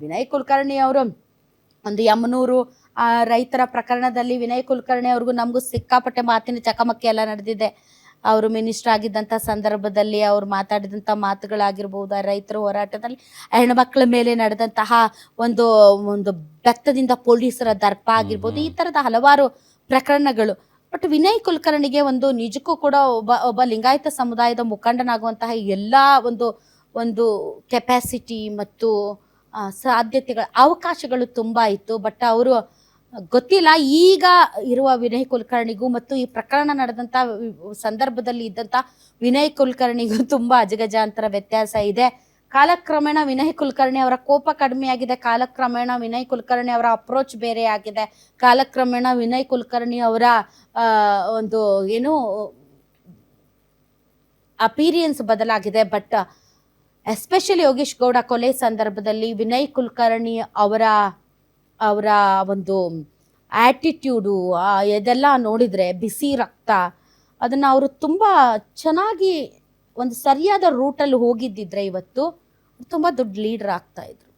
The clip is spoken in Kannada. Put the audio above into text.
ವಿನಯ್ ಕುಲಕರ್ಣಿ ಅವರು ಒಂದು ಯಮನೂರು ರೈತರ ಪ್ರಕರಣದಲ್ಲಿ ವಿನಯ್ ಕುಲಕರ್ಣಿ ಅವ್ರಿಗೂ ನಮಗೂ ಸಿಕ್ಕಾಪಟ್ಟೆ ಮಾತಿನ ಚಕಮಕಿ ಎಲ್ಲ ನಡೆದಿದೆ. ಅವರು ಮಿನಿಸ್ಟರ್ ಆಗಿದ್ದಂಥ ಸಂದರ್ಭದಲ್ಲಿ ಅವ್ರು ಮಾತಾಡಿದಂಥ ಮಾತುಗಳಾಗಿರ್ಬೋದು, ರೈತರ ಹೋರಾಟದಲ್ಲಿ ಹೆಣ್ಮಕ್ಳ ಮೇಲೆ ನಡೆದಂತಹ ಒಂದು ಒಂದು ಬೆತ್ತದಿಂದ ಪೊಲೀಸರ ದರ್ಪ ಆಗಿರ್ಬೋದು, ಈ ಥರದ ಹಲವಾರು ಪ್ರಕರಣಗಳು. ಬಟ್ ವಿನಯ್ ಕುಲಕರ್ಣಿಗೆ ಒಂದು ನಿಜಕ್ಕೂ ಕೂಡ ಒಬ್ಬ ಲಿಂಗಾಯತ ಸಮುದಾಯದ ಮುಖಂಡನಾಗುವಂತಹ ಎಲ್ಲ ಒಂದು ಒಂದು ಕೆಪಾಸಿಟಿ ಮತ್ತು ಸಾಧ್ಯತೆಗಳು, ಅವಕಾಶಗಳು ತುಂಬ ಇತ್ತು. ಬಟ್ ಅವರು ಗೊತ್ತಿಲ್ಲ, ಈಗ ಇರುವ ವಿನಯ್ ಕುಲಕರ್ಣಿಗೂ ಮತ್ತು ಈ ಪ್ರಕರಣ ನಡೆದಂಥ ಸಂದರ್ಭದಲ್ಲಿ ಇದ್ದಂಥ ವಿನಯ್ ಕುಲಕರ್ಣಿಗೂ ತುಂಬ ಅಜಗಜಾಂತರ ವ್ಯತ್ಯಾಸ ಇದೆ. ಕಾಲಕ್ರಮೇಣ ವಿನಯ್ ಕುಲಕರ್ಣಿ ಅವರ ಕೋಪ ಕಡಿಮೆಯಾಗಿದೆ, ಕಾಲಕ್ರಮೇಣ ವಿನಯ್ ಕುಲಕರ್ಣಿ ಅವರ ಅಪ್ರೋಚ್ ಬೇರೆ ಆಗಿದೆ, ಕಾಲಕ್ರಮೇಣ ವಿನಯ್ ಕುಲಕರ್ಣಿ ಅವರ ಒಂದು ಏನು ಅಪೀರಿಯನ್ಸ್ ಬದಲಾಗಿದೆ. ಬಟ್ ಎಸ್ಪೆಷಲಿ ಯೋಗೀಶ್ ಗೌಡ ಕೊಲೆ ಸಂದರ್ಭದಲ್ಲಿ ವಿನಯ್ ಕುಲಕರ್ಣಿ ಅವರ ಅವರ ಒಂದು ಆ್ಯಟಿಟ್ಯೂಡು ಇದೆಲ್ಲ ನೋಡಿದರೆ ಬಿಸಿ ರಕ್ತ, ಅದನ್ನು ಅವರು ತುಂಬ ಚೆನ್ನಾಗಿ ಒಂದು ಸರಿಯಾದ ರೂಟಲ್ಲಿ ಹೋಗಿದ್ದಿದ್ರೆ ಇವತ್ತು ತುಂಬ ದೊಡ್ಡ ಲೀಡರ್ ಆಗ್ತಾಯಿದ್ರು.